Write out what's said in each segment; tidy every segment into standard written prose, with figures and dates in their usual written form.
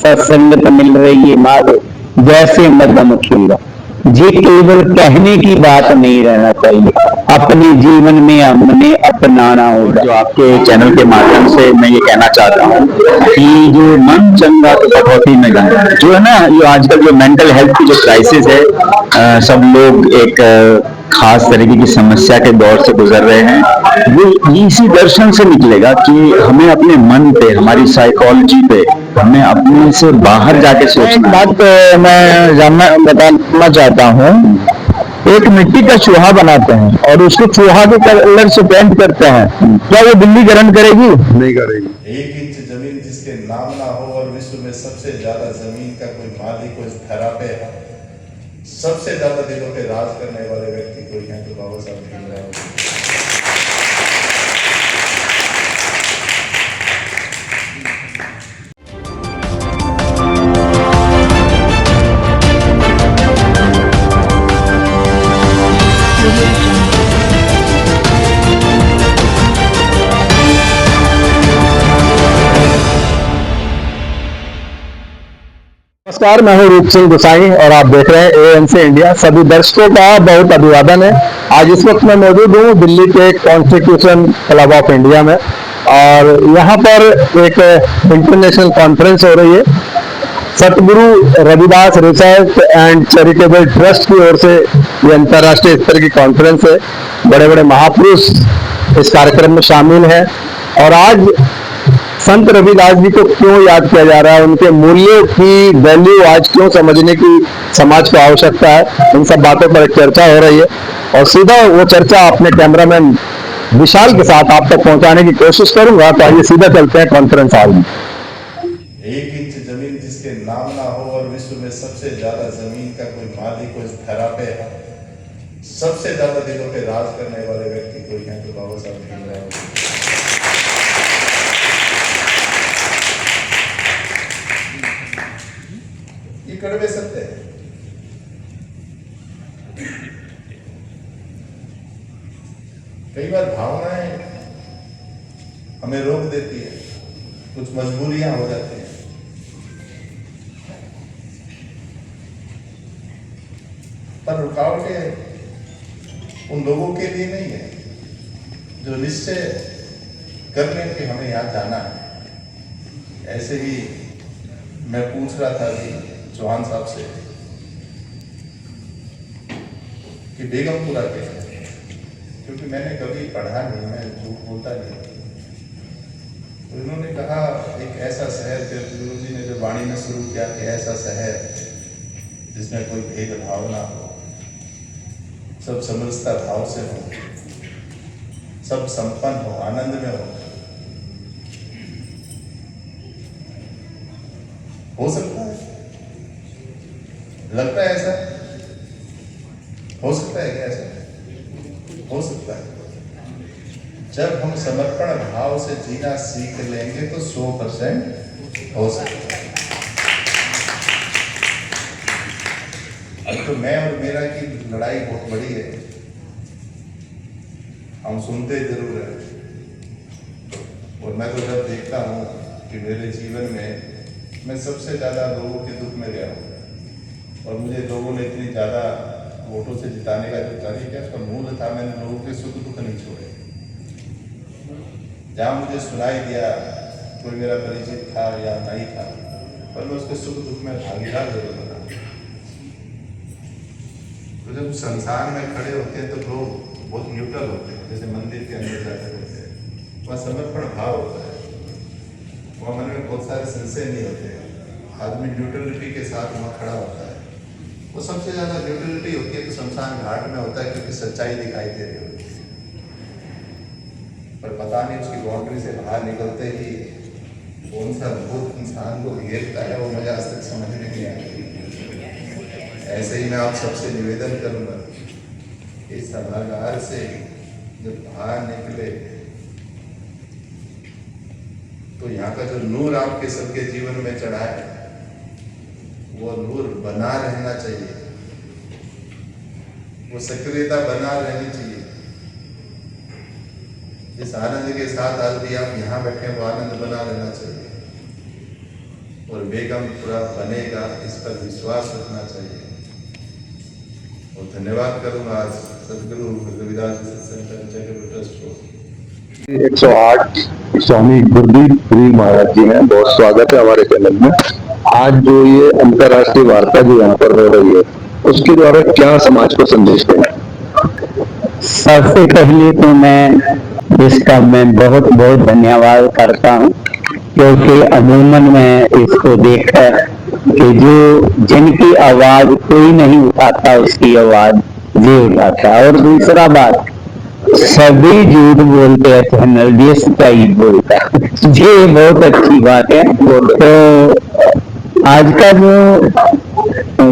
सत्संगत मिल रही है माधो जैसे मदन खीरा। ये केवल कहने की बात नहीं रहना चाहिए, अपने जीवन में हमने अपनाना होगा। जो आपके चैनल के माध्यम से मैं ये कहना चाहता हूँ कि जो मन चंगा तो भगवती में गंगा, जो है ना, ये आजकल जो मेंटल हेल्थ की जो क्राइसिस है, सब लोग एक खास तरीके की समस्या के दौर से गुजर रहे हैं। वो इसी दर्शन से निकलेगा कि हमें अपने मन पे, हमारी साइकोलॉजी पे, हमें अपने से बाहर जाके सोचना। बात मैं बताना चाहता हूँ। एक मिट्टी का चूहा बनाते हैं और उसको चूहा के कलर से पेंट करते हैं, क्या वो बिल्ली ग्रहण करेगी? नहीं करेगी। 1 इंच जमीन जिसके नाम ना हो और विश्व में सबसे ज्यादा जमीन का कोई मालिक कोई ठहरापे है, सबसे ज्यादा दिलों पे राज करने वाले व्यक्ति कोई हैं तो बाबा साहब भीमराव। नमस्कार, मैं हूं रूप सिंह गुसाई और आप देख रहे हैं एएनसी इंडिया। सभी दर्शकों का बहुत अभिवादन है। आज इस वक्त मैं मौजूद हूं दिल्ली के कॉन्स्टिट्यूशन क्लब ऑफ इंडिया में और यहां पर एक इंटरनेशनल कॉन्फ्रेंस हो रही है। सतगुरु Ravidas research and charitable trust की ओर से ये अंतर्राष्ट्रीय स्तर की कॉन्फ्रेंस है। बड़े बड़े महापुरुष इस कार्यक्रम में शामिल हैं और आज संत रविदास जी को क्यों याद किया जा रहा है, उनके मूल्यों की वैल्यू आज क्यों समझने की समाज को आवश्यकता है, इन सब बातों पर एक चर्चा हो रही है और सीधा वो चर्चा अपने कैमरामैन विशाल के साथ आप तक पहुंचाने की कोशिश करूंगा। तो आइए सीधा चलते हैं कॉन्फ्रेंस हॉल में। 1 इंच जमीन जिसके नाम ना हो और विश्व में सबसे ज्यादा जमीन का कोई मालिक कोई ठहरापे है, सबसे ज्यादा दिलों पे राज करने वाले व्यक्ति कोई हैं तो बाबा साहब भीमराव। ये कड़वे सत्य है। कई बार भावनाएं हमें रोक देती है, कुछ मजबूरियां हो जाती हैं, पर रुकावटें उन लोगों के लिए नहीं है जो निश्चय कर लें कि हमें यहाँ जाना है। ऐसे ही मैं पूछ रहा था अभी चौहान साहब से कि बेगमपुरा के, क्योंकि मैंने कभी पढ़ा नहीं, मैं झूठ बोलता नहीं, तो इन्होंने कहा एक ऐसा शहर, गुरु जी ने जो वाणी में शुरू किया कि ऐसा शहर जिसमें कोई भेदभाव ना हो, सब समरसता भाव से हो, सब संपन्न हो, आनंद में हो सकता है? लगता है ऐसा? हो सकता है क्या ऐसा? हो सकता है। जब हम समर्पण भाव से जीना सीख लेंगे तो 100% हो सकता है। तो मैं और मेरा की लड़ाई बहुत बड़ी है, हम सुनते जरूर है और मैं तो जब देखता हूँ कि मेरे जीवन में मैं सबसे ज्यादा लोगों के दुख में गया हूँ और मुझे लोगों ने इतनी ज्यादा वोटों से जिताने का जो तरीका है उसका मूल था, मैंने लोगों के सुख दुख नहीं छोड़े। जहाँ मुझे सुनाई दिया कोई मेरा परिचित था या नहीं था, पर मैं उसके सुख दुख में भागीदार जरूर बना। तो जब संसार में खड़े होते हैं तो लोग बहुत न्यूट्रल होते हैं, जैसे मंदिर के अंदर जाकर होते हैं, वहाँ समर्पण भाव होता है, वहाँ मन में बहुत सारे संशय नहीं होते, आदमी न्यूट्रलिटी के साथ वहाँ खड़ा होता है। वो सबसे ज्यादा न्यूट्रलिटी होती है तो शमशान घाट में होता है, क्योंकि सच्चाई दिखाई दे रही होती है, पर पता नहीं उसकी बाउंड्री से बाहर निकलते ही कौन सा भूत इंसान को घेरता है वो मुझे आज तक समझ में नहीं आया। ऐसे ही मैं आप सबसे निवेदन करूंगा, इस सभागार से जब बाहर निकले तो यहाँ का जो नूर आपके सबके जीवन में चढ़ा है वो नूर बना रहना चाहिए, वो सक्रियता बना रहनी चाहिए। जिस आनंद के साथ आज भी आप यहाँ बैठे वो आनंद बना रहना चाहिए। और बेगमपुरा बनेगा, इस पर विश्वास रखना चाहिए। और धन्यवाद करूंगा आज सदगुरु रविदास सेंटर चैरिटेबल ट्रस्ट को। 108 स्वामी गुरदीप गिरी महाराज जी हैं, बहुत स्वागत है हमारे चैनल में। आज जो ये अंतर्राष्ट्रीय वार्ता जो यहाँ पर हो रही है, उसके द्वारा क्या समाज को संदेश देना? सबसे पहले तो मैं बहुत बहुत धन्यवाद करता हूँ, क्योंकि अमूमन मैं इसको देखा कि जिनकी आवाज कोई नहीं उठाता उसकी आवाज ये उठाता है। और दूसरा बात, सभी झूठ बोलते हैं चैनल ये सच्चाई बोलता है, ये बहुत अच्छी बात है। तो आज का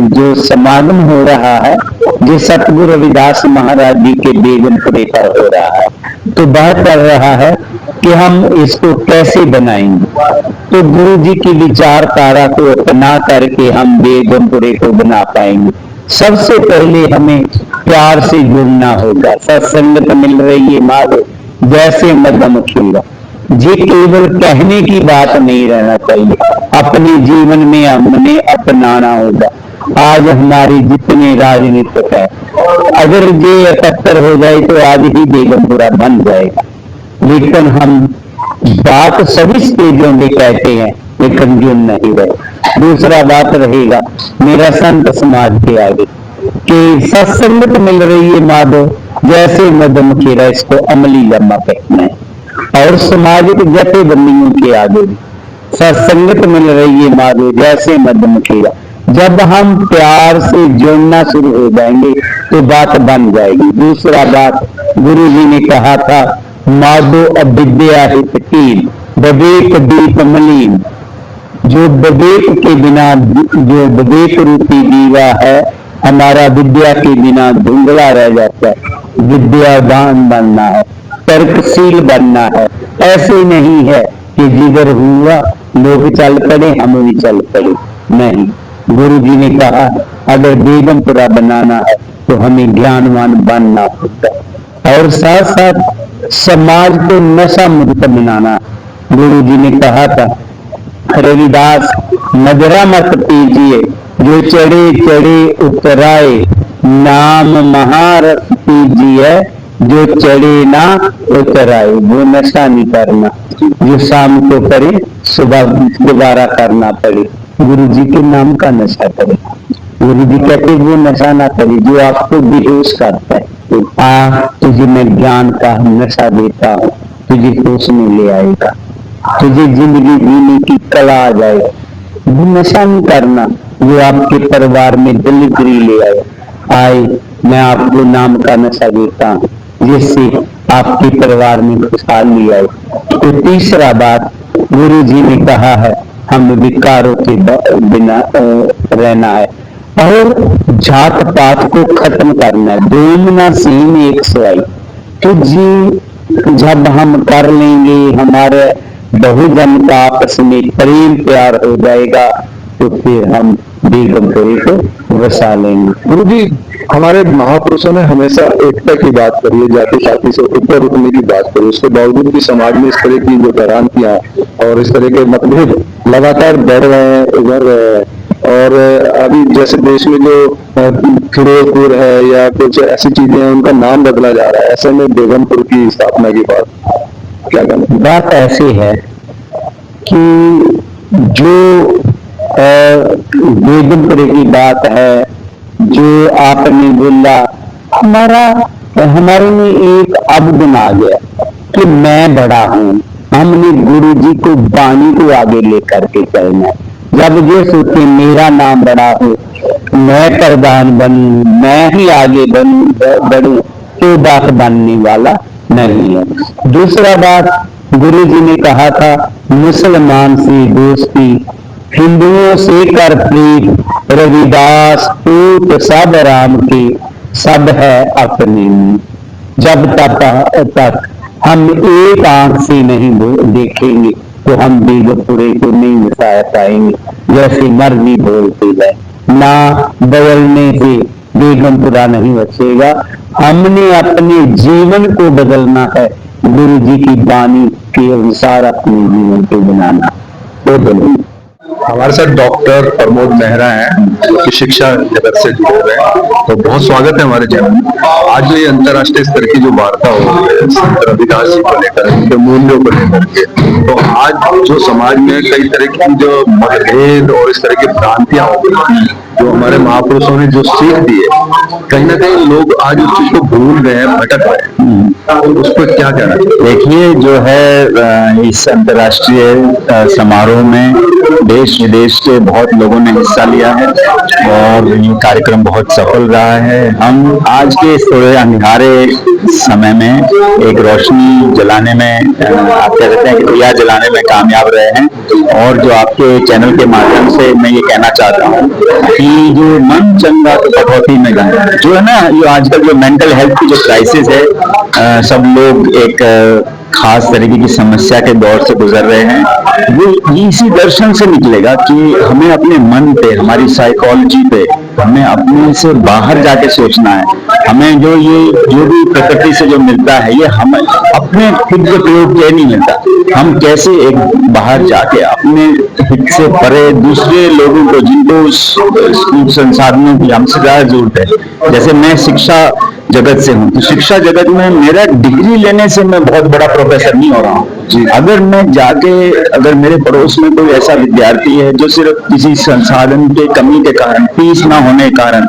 जो समागम हो रहा है, जो सतगुरु रविदास महाराज जी के बेगमपुरे पर हो रहा है, तो बात कर रहा है कि हम इसको कैसे बनाएंगे। तो गुरु जी की विचारधारा को अपना करके हम बेगमपुरे को बना पाएंगे। सबसे पहले हमें प्यार से जुड़ना होगा। सत्संगत मिल रही है माधो जैसे मध्यम खीरा, ये केवल कहने की बात नहीं रहना चाहिए, अपने जीवन में हमने अपनाना होगा। आज हमारी जितने राजनीतिक है, अगर ये एकत्र हो जाए तो आज ही बेगमपुरा बन जाएगा। लेकिन हम बात सभी स्टेजों में कहते हैं, लेकिन जो नहीं रहे। दूसरा बात रहेगा मेरा संत समाज के आगे कि सत्संगत मिल रही है माधो जैसे मध्यम खीरा, इसको अमली लम्मा कहना है। और सामाजिक जथेबंदियों के आगे भी सत्संगत मिल रही है माधो जैसे मध्यम खीरा। जब हम प्यार से जुड़ना शुरू हो जाएंगे तो बात बन जाएगी। दूसरा बात, गुरु जी ने कहा था माधो अविद्या हितकीन विवेक दीप मलिन। जो विवेक के बिना, जो विवेक रूपी दीवा है हमारा, विद्या के बिना धुंधला रह जाता है। विद्यावान बनना है, तर्कशील बनना है। ऐसे नहीं है कि जिधर हुआ लोग चल पड़े हम भी चल पड़े, नहीं। गुरु जी ने कहा अगर बेगमपुरा बनाना है तो हमें ज्ञानवान बनना होगा। और साथ साथ समाज को नशा मुक्त बनाना। गुरु जी ने कहा था रविदास मदरा मत पीजिए, जो चढ़े चढ़े उतराए, नाम महारस पीजिए, जो चढ़े ना उतराए। वो नशा नहीं करना, जो शाम को करे सुबह दोबारा करना पड़े। गुरु जी के नाम का नशा करे। गुरु जी कहते वो नशा ना करे जो आपको बेहोश करता है। तुझे मैं ज्ञान का नशा देता हूँ, तुझे होश में ले आएगा, तुझे जिंदगी जीने की कला आ जाएगा। वो नशा नहीं करना जो आपके परिवार में दलिद्री ले आए। मैं आपको नाम का नशा देता हूँ जिससे आपके परिवार में खुशहाली आए। तो तीसरा बात, गुरु जी ने कहा है हम विकारों के बिना रहना है और जात पात को खत्म करना है। दोमना सीन एक सवाई। तो जी जब हम कर लेंगे, हमारे बहुजन का आपस में प्रेम प्यार हो जाएगा, तो फिर हम बेगमपुरे को बसा लेंगे। गुरु जी, हमारे महापुरुषों ने हमेशा एकता की बात करी है, जाति पाति से ऊपर उठने की बात करी। उसके बावजूद भी समाज में इस तरह की जो भ्रांतियां और इस तरह के मतभेद लगातार बढ़ रहे हैं, उभर रहे हैं। और अभी जैसे देश में जो फिरोजपुर है या कुछ ऐसी चीजें हैं, उनका नाम बदला जा रहा है। ऐसे में बेगमपुर की स्थापना की बात क्या कहना? बात ऐसी है कि जो बेगमपुरे की बात है, जो आपने बोला, हमारे में एक अवगुण आ गया कि मैं बड़ा हूँ। हमने गुरु जी को वाणी को आगे लेकर के चलना। जब ये सोचे मेरा नाम बड़ा हो, मैं प्रधान बनूं, मैं ही आगे बढ़ूं, तो बात बनने वाला नहीं है। दूसरा बात, गुरु जी ने कहा था मुसलमान से दोस्ती, हिंदुओं से कर प्रीत, रविदास पूत सब राम के, सब है अपने में। जब तक हम एक आंख से नहीं देखेंगे तो हम बेगमपुरे को नहीं मिटा पाएंगे। जैसे मर्जी बोलते जाए, ना बदलने से बेगमपुरा नहीं बचेगा। हमने अपने जीवन को बदलना है, गुरु जी की वाणी के अनुसार अपने जीवन को बनाना। तो हमारे साथ डॉक्टर प्रमोद मेहरा हैं जो कि शिक्षा जगत से जुड़े हुए हैं, तो बहुत स्वागत है हमारे चैनल में। आज जो ये अंतर्राष्ट्रीय स्तर की जो वार्ता हो रही है संत रविदास जी को लेकर, उनके मूल्यों को लेकर के, तो आज जो समाज में कई तरह की जो मतभेद और इस तरह की भ्रांतियां हो गई, जो हमारे महापुरुषों ने जो सीख दी है, कहीं ना कहीं लोग आज उस चीज को भूल गए हैं, भटक गए हैं, तो उस पर क्या कहना चाहिए? देखिए, जो है इस अंतर्राष्ट्रीय समारोह में देश विदेश के बहुत लोगों ने हिस्सा लिया है और ये कार्यक्रम बहुत सफल रहा है। हम आज के इस थोड़े अंधियारे समय में एक रोशनी जलाने में, आप कह सकते हैं कि दिया जलाने में कामयाब रहे हैं। और जो आपके चैनल के माध्यम से मैं ये कहना चाहता हूँ कि जो मन चंगा तो कटौती में गंगा, जो है ना, ये आजकल जो मेंटल हेल्थ की जो क्राइसिस है, सब लोग एक खास तरीके की समस्या के दौर से गुजर रहे हैं। वो इसी दर्शन से निकलेगा कि हमें अपने मन पे, हमारी साइकोलॉजी पे, हमें अपने से बाहर जाके सोचना है। हमें जो भी प्रकृति से जो मिलता है, ये हमें अपने खुद के प्रयोग के नहीं मिलता। हम कैसे एक बाहर जाके अपने हित से परे दूसरे लोगों को, जिनको संसाधनों की हमसे ज्यादा जरूरत है, जैसे मैं शिक्षा जगत से हूँ, तो शिक्षा जगत में मेरा डिग्री लेने से मैं बहुत बड़ा प्रोफेसर नहीं हो रहा हूँ। अगर मैं जाके, अगर मेरे पड़ोस में कोई ऐसा विद्यार्थी है जो सिर्फ किसी संसाधन के कमी के कारण, फीस ना होने के कारण,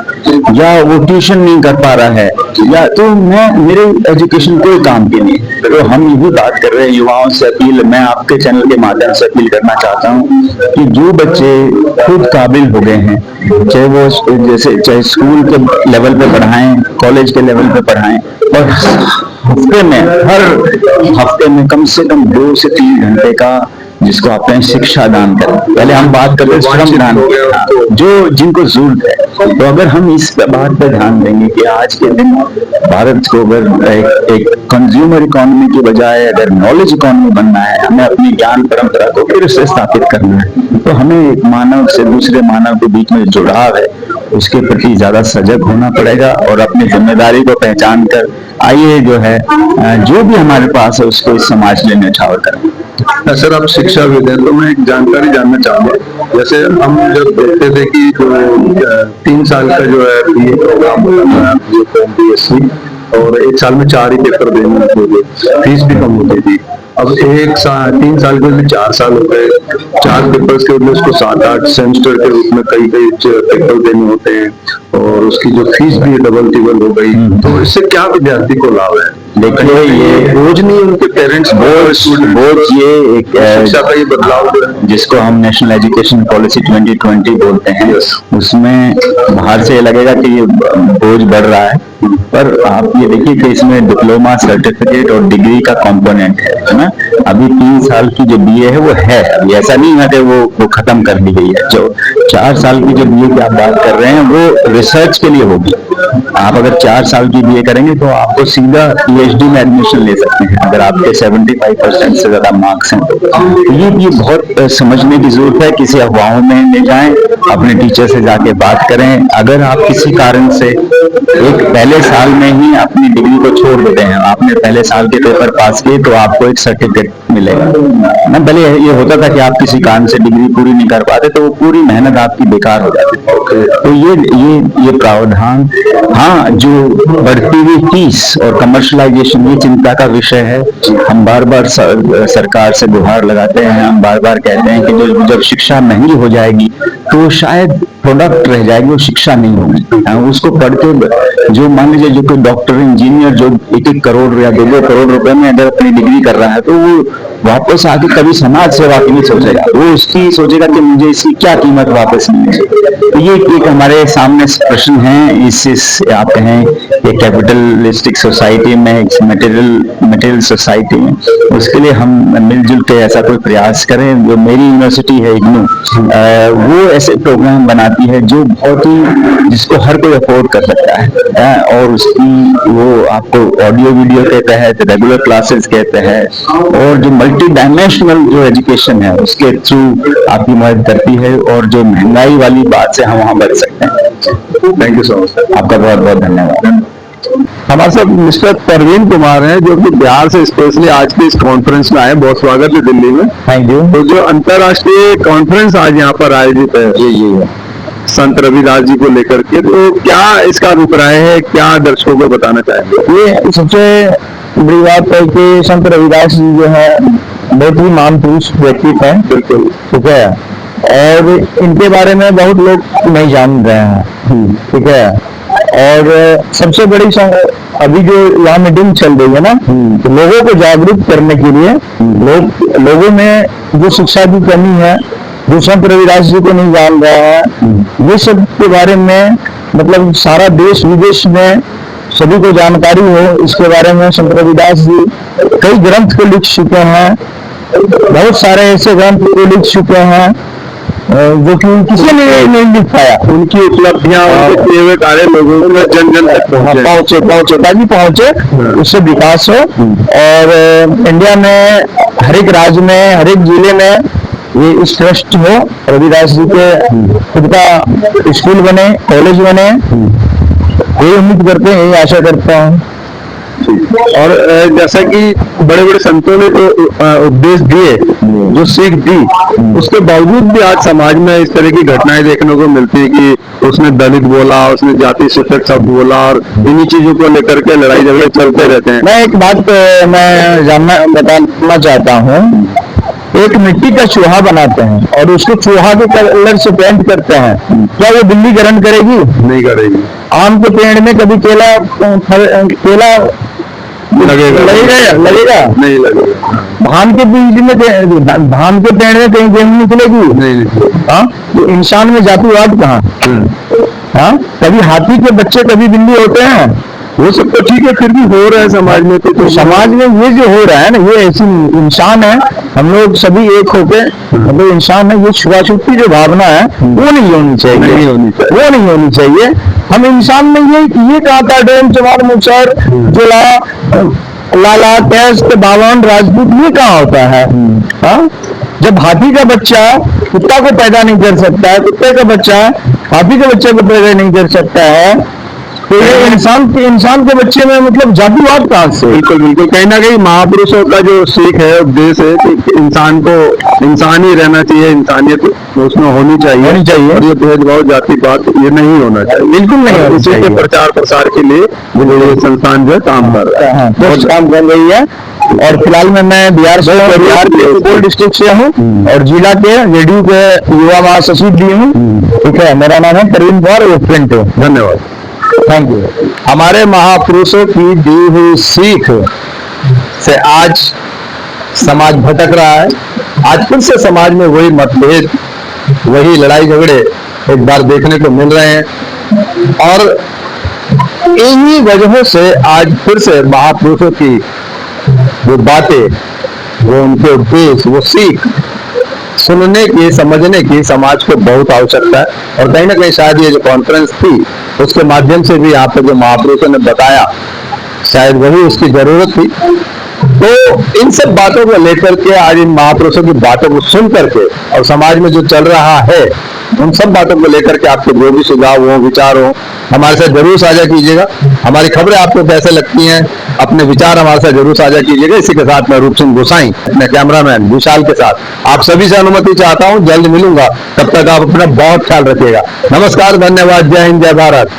या वो ट्यूशन नहीं कर पा रहा है, या तो मेरे एजुकेशन कोई काम की नहीं। तो हम यही बात कर रहे हैं, युवाओं से अपील, मैं आपके चैनल के माध्यम से अपील करना चाहता हूँ कि जो बच्चे खुद काबिल हो गए हैं, चाहे वो चाहे स्कूल के लेवल पे पढ़ाएं, कॉलेज के लेवल पे पढ़ाएं, और हर हफ्ते में कम से कम 2 से 3 घंटे का, जिसको आप कहें शिक्षा दान करें। पहले हम बात करते हैं श्रम दान, जो जिनको जरूरत है। तो अगर हम इस बात पर ध्यान देंगे कि आज के दिन भारत को अगर एक कंज्यूमर इकोनॉमी की बजाय अगर नॉलेज इकोनॉमी बनना है, हमें अपनी ज्ञान परंपरा को फिर से स्थापित करना है, तो हमें एक मानव से दूसरे मानव के बीच में जुड़ाव है, उसके प्रति ज्यादा सजग होना पड़ेगा और अपनी जिम्मेदारी को पहचान कर आइए जो है, जो भी हमारे पास है उसको इस समाज में न्यौछावर करें। सर, आप शिक्षाविद हैं, तो मैं एक जानकारी जानना चाहूंगा। जैसे हम जब देखते थे कि जो 3 साल का जो है BA प्रोग्राम होता था, BSc, और 1 साल में 4 ही पेपर देने होते थे, फीस भी कम होती थी। अब 3 साल के लिए 4 साल हो गए, 4 पेपर्स के बदले उसको 7-8 सेमेस्टर के रूप में कई पेपर देने होते हैं, और उसकी जो फीस भी डबल टिबल हो गई। तो इससे क्या विद्यार्थी को लाभ है? देखिए, ये बोझ नहीं, उनके पेरेंट्स बोझ, ये एक शिक्षा का ये बदलाव जिसको हम नेशनल एजुकेशन पॉलिसी 2020 बोलते हैं, उसमें बाहर से लगेगा कि ये बोझ बढ़ रहा है, पर आप ये देखिए कि इसमें डिप्लोमा, सर्टिफिकेट और डिग्री का कंपोनेंट है ना। अभी 3 साल की जो BA है वो है, अभी ऐसा नहीं है कि वो खत्म कर दी गई है। जो 4 साल की जो BA की आप बात कर रहे हैं वो रिसर्च के लिए होगी। आप अगर 4 साल की BA करेंगे तो आपको सीधा PhD में एडमिशन ले सकते हैं, अगर आपके 75% से ज्यादा मार्क्स हैं। तो ये बहुत समझने की जरूरत है। किसी अफवाहों में नहीं जाएं, अपने टीचर से जाके बात करें। अगर आप किसी कारण से एक पहले साल में ही अपनी डिग्री को छोड़ देते हैं, आपने पहले साल के पेपर पास किए, तो आपको एक सर्टिफिकेट मिलेगा ना। पहले ये होता था कि आप किसी कारण से डिग्री पूरी नहीं कर पाते तो वो पूरी मेहनत आपकी बेकार हो जाती थी। तो ये प्रावधान, हाँ, जो बढ़ती हुई फीस और कमर्शलाइजेशन, ये चिंता का विषय है। हम बार बार सरकार से गुहार लगाते हैं, हम बार बार कहते हैं कि जब शिक्षा महंगी हो जाएगी तो शायद प्रोडक्ट रह जाएगी, वो शिक्षा नहीं होगी। उसको पढ़ के जो मान लीजिए जो कोई डॉक्टर, इंजीनियर जो 1-1 करोड़ या 2-2 करोड़ रुपए में अगर अपनी डिग्री कर रहा है, तो वो वापस आके कभी समाज सेवा की नहीं सोचेगा, वो उसकी सोचेगा कि मुझे इसकी क्या कीमत वापस मिलेगी। तो ये एक हमारे सामने प्रश्न है। इस आप कहें एक कैपिटलिस्टिक सोसाइटी में, एक मटेरियल सोसाइटी में, उसके लिए हम मिलजुल के ऐसा कोई प्रयास करें। जो मेरी यूनिवर्सिटी है IGNOU, वो ऐसे प्रोग्राम बनाती है जो बहुत ही, जिसको हर कोई अफोर्ड कर सकता है, और उसकी वो आपको ऑडियो वीडियो के तहत, रेगुलर क्लासेस के तहत, और जो मल्टी डायमेंशनल जो एजुकेशन है उसके थ्रू आपकी मदद करती है, और जो महंगाई वाली बात से हम वहां बच सकते हैं। Thank you so much. आपका बहुत बहुत धन्यवाद। हमारे साथ मिस्टर परवीन कुमार हैं, जो कि बिहार से स्पेशली आज के इस कॉन्फ्रेंस में आए। बहुत स्वागत है दिल्ली में। Thank you. तो जो अंतर्राष्ट्रीय कॉन्फ्रेंस आज यहाँ पर आयोजित है जी संत रविदास जी को लेकर के, तो क्या इसका अभिप्राय है, क्या दर्शकों को बताना चाहेंगे? ये सबसे बड़ी बात है कि संत रविदास जी जो है बहुत ही महान पुरुष व्यक्तित्व है। बिल्कुल। ठीक है, और इनके बारे में बहुत लोग नहीं जान रहे हैं। ठीक है, और सबसे बड़ी अभी जो यहाँ मीटिंग चल रही है ना, तो लोगों को जागरूक करने के लिए लोगों में जो शिक्षा की कमी है, जो संत रविदास जी को नहीं जान रहा है, ये सब के बारे में मतलब सारा देश विदेश में सभी को जानकारी हो इसके बारे में। संत रविदास जी कई ग्रंथ को लिख चुके हैं, बहुत सारे ऐसे ग्रंथ को लिख चुके हैं जो कि किसी ने नहीं लिख पाया। उनकी उपलब्धियां, उनके किए हुए कार्य लोगों को जन जन तक पहुंचे ताकि पहुंचे, उससे विकास हो। और इंडिया में हर एक राज्य में, हर एक जिले में ये इस ट्रस्ट हो, रविदास जी के खुद का स्कूल बने, कॉलेज बने, यही उम्मीद करते हैं, यही आशा करता हूँ। और जैसा कि बड़े बड़े संतों ने तो उपदेश दिए, जो सीख दी, उसके बावजूद भी आज समाज में इस तरह की घटनाएं देखने को मिलती है कि उसने दलित बोला, उसने जाति सूचक शब्द बोला, और इन्हीं चीजों को लेकर के लड़ाई झगड़े चलते रहते हैं। मैं एक बात मैं बताना चाहता हूँ। एक मिट्टी का चूहा बनाते हैं और उसको चूहा के कलर से पेंट करते हैं, क्या वो बिल्ली ग्रहण करेगी? नहीं करेगी। आम के पेड़ में कभी केला लगेगा? नहीं लगेगा। धान के बीज में, धान के पेड़ में कहीं गेहूं निकलेगी? नहीं। हाँ, तो इंसान में जातिवाद कहाँ? हाँ, कभी हाथी के बच्चे कभी बिल्ली होते हैं? वो सब तो ठीक है, फिर भी हो रहा है समाज में। तो समाज में ये जो हो रहा है ना, ये ऐसी इंसान है, हम लोग सभी एक होके मतलब इंसान है, ये छुआछूत की जो भावना है वो नहीं होनी चाहिए। वो नहीं होनी चाहिए। हम इंसान में ये कहा था, डोम चमार मुसर जोला लाला कैस्ट बावन राजपूत, ये कहाँ होता है? हाँ, जब हाथी का बच्चा कुत्ता को पैदा नहीं कर सकता है, कुत्ते का बच्चा हाथी के बच्चे को पैदा नहीं कर सकता है, तो ये इंसान के बच्चे में मतलब जातिवाद कहाँ से? बिल्कुल। कहीं ना कहीं महापुरुषों का जो सीख है, उपदेश है कि इंसान को इंसान ही रहना चाहिए, इंसानियत उसमें होनी चाहिए। और ये भेदभाव, जातिवाद ये नहीं होना चाहिए, बिल्कुल नहीं। इसी के प्रचार प्रसार के लिए ये संस्थान जो है काम कर रहा है, बहुत काम कर रही है। और फिलहाल में मैं बिहार के सुपौल डिस्ट्रिक्ट से हूँ और जिला के जेडीयू के युवा महासचिव भी हूँ। ठीक है, मेरा नाम है परवीन कुमार, प्रिंट। धन्यवाद, थैंक यू। हमारे महापुरुषों की दी हुई सीख से आज समाज भटक रहा है। आज फिर से समाज में वही मतभेद, वही लड़ाई झगड़े एक बार देखने को मिल रहे हैं, और इन्हीं वजहों से आज फिर से महापुरुषों की वो बातें, वो उनके उपदेश, वो सीख सुनने की, समझने की समाज को बहुत आवश्यकता है। और कहीं ना कहीं शायद ये जो कॉन्फ्रेंस थी, उसके माध्यम से भी यहाँ पे जो महापुरुषों ने बताया, शायद वही उसकी जरूरत थी। तो इन सब बातों को लेकर के, आज इन महापुरुषों की बातों को सुन करके और समाज में जो चल रहा है, उन सब बातों को लेकर के आपके जो भी सुझाव हो, विचार हो, हमारे साथ जरूर साझा कीजिएगा। हमारी खबरें आपको कैसे लगती हैं, अपने विचार हमारे साथ जरूर साझा कीजिएगा। इसी के साथ मैं रूप सिंह गोसाई अपने कैमरामैन विशाल के साथ आप सभी से अनुमति चाहता हूं, जल्द मिलूंगा। तब तक आप अपना बहुत ख्याल रखिएगा। नमस्कार, धन्यवाद, जय हिंद, जय भारत।